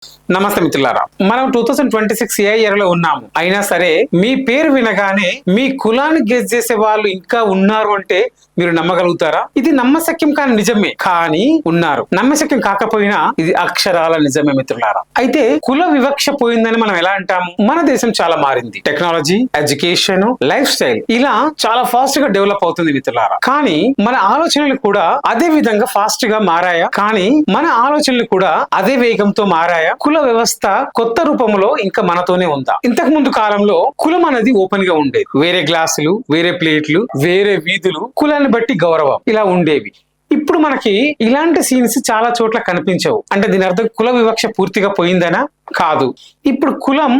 నమస్తే మిత్రులారా, మనం 2026 ఏ ఇయర్ లో ఉన్నాము. అయినా సరే మీ పేరు వినగానే మీ కులాన్ని గెస్ చేసే వాళ్ళు ఇంకా ఉన్నారు అంటే మీరు నమ్మగలుగుతారా? ఇది నమ్మశక్యం కాని నిజమే, కానీ ఉన్నారు. నమ్మశక్యం కాకపోయినా ఇది అక్షరాల నిజమే మిత్రులారా. అయితే కుల వివక్ష పోయిందని మనం ఎలా అంటాము? మన దేశం చాలా మారింది. టెక్నాలజీ, ఎడ్యుకేషన్, లైఫ్ స్టైల్ ఇలా చాలా ఫాస్ట్ గా డెవలప్ అవుతుంది మిత్రులారా. కానీ మన ఆలోచనలు కూడా అదే విధంగా ఫాస్ట్ గా మారాయా? కానీ మన ఆలోచనలు కూడా అదే వేగంతో మారాయా? కుల వ్యవస్థ కొత్త రూపంలో ఇంకా మనతోనే ఉందా? ఇంతకు ముందు కాలంలో కులం అనేది ఓపెన్ గా ఉండేది. వేరే గ్లాసులు, వేరే ప్లేట్లు, వేరే వీధులు, కులాన్ని బట్టి గౌరవం ఇలా ఉండేవి. ఇప్పుడు మనకి ఇలాంటి సీన్స్ చాలా చోట్ల కనిపించవు. అంటే దీని అర్థం కుల వివక్ష పూర్తిగా పోయిందనా? కాదు. ఇప్పుడు కులం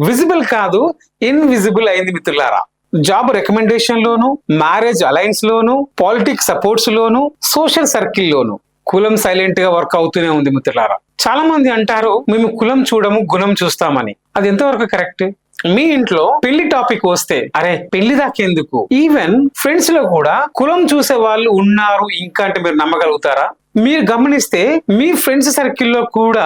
విజిబుల్ కాదు, ఇన్విజిబుల్ అయింది మిత్రులారా. జాబ్ రికమెండేషన్ లోను, మ్యారేజ్ అలయన్స్ లోను, పాలిటిక్స్ సపోర్ట్స్ లోను, సోషల్ సర్కిల్ లోను కులం సైలెంట్ గా వర్క్ అవుతూనే ఉంది మిత్రులారా. చాలా మంది అంటారు మేము కులం చూడము, గుణం చూస్తామని. అది ఎంతవరకు కరెక్ట్? మీ ఇంట్లో పెళ్లి టాపిక్ వస్తే అరే పెళ్లి దాకెందుకు, ఈవెన్ ఫ్రెండ్స్ లో కూడా కులం చూసే వాళ్ళు ఉన్నారు ఇంకా అంటే మీరు నమ్మగలుగుతారా? మీరు గమనిస్తే మీ ఫ్రెండ్స్ సర్కిల్లో కూడా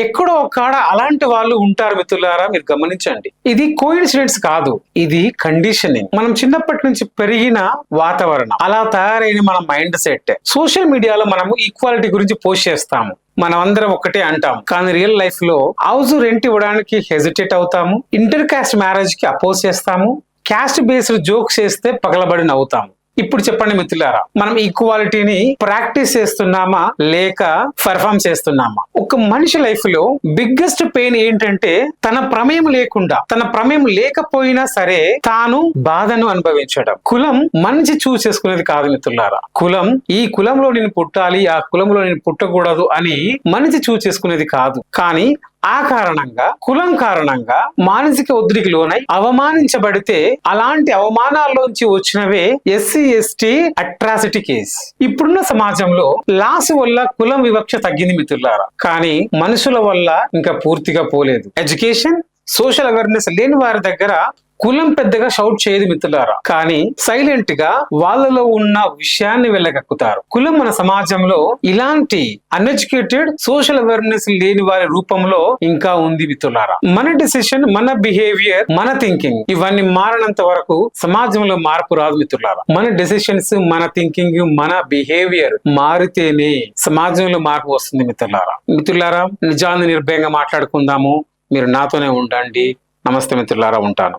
ఎక్కడో ఒక్కడ అలాంటి వాళ్ళు ఉంటారు మిత్రులారా. మీరు గమనించండి, ఇది కోఇన్సిడెన్స్ కాదు, ఇది కండిషనింగ్. మనం చిన్నప్పటి నుంచి పెరిగిన వాతావరణం, అలా తయారైన మన మైండ్ సెట్. సోషల్ మీడియాలో మనము ఈక్వాలిటీ గురించి పోస్ట్ చేస్తాము, మనం అందరం ఒక్కటే అంటాం, కానీ రియల్ లైఫ్ లో హౌస్ రెంట్ ఇవ్వడానికి హెజిటేట్ అవుతాము, ఇంటర్ కాస్ట్ మ్యారేజ్ కి అపోజ్ చేస్తాము, క్యాస్ట్ బేస్డ్ జోక్స్ చేస్తే పగలబడి నవ్వుతాము. ఇప్పుడు చెప్పండి మిత్రులారా, మనం ఈక్వాలిటీని ప్రాక్టీస్ చేస్తున్నామా లేక పర్ఫామ్ చేస్తున్నామా? ఒక మనిషి లైఫ్ లో బిగ్గెస్ట్ పెయిన్ ఏంటంటే తన ప్రమేయం లేకుండా, తన ప్రమేయం లేకపోయినా సరే తాను బాధను అనుభవించడం. కులం మనిషి చూస్ చేసుకునేది కాదు మిత్రులారా. కులం ఈ కులంలో నేను పుట్టాలి, ఆ కులంలో నేను పుట్టకూడదు అని మనిషి చూస్ చేసుకునేది కాదు. కానీ ఆ కారణంగా, కులం కారణంగా మానసిక ఒత్తిడికి లోనై అవమానించబడితే అలాంటి అవమానాల్లోంచి వచ్చినవే ఎస్సీ ఎస్టీ అట్రాసిటీ కేస్. ఇప్పుడున్న సమాజంలో లాస్ వల్ల కులం వివక్ష తగ్గింది మిత్రులారా, కానీ మనుషుల వల్ల ఇంకా పూర్తిగా పోలేదు. ఎడ్యుకేషన్, సోషల్ అవేర్నెస్ లేని వారి దగ్గర కులం పెద్దగా షౌట్ చేయదు మిత్రులారా, కానీ సైలెంట్ గా వాళ్ళలో ఉన్న విషయాన్ని వెళ్ళగక్కుతారు. కులం మన సమాజంలో ఇలాంటి అన్ఎడ్యుకేటెడ్, సోషల్ అవేర్నెస్ లేని వారి రూపంలో ఇంకా ఉంది మిత్రులారా. మన డిసిషన్, మన బిహేవియర్, మన థింకింగ్ ఇవన్నీ మారినంత వరకు సమాజంలో మార్పు రాదు మిత్రులారా. మన డెసిషన్స్, మన థింకింగ్, మన బిహేవియర్ మారితేనే సమాజంలో మార్పు వస్తుంది మిత్రులారా. మిత్రులారా, నిజాన్ని నిర్భయంగా మాట్లాడుకుందాము. మీరు నాతోనే ఉండండి. నమస్తే మిత్రులారా, ఉంటాను.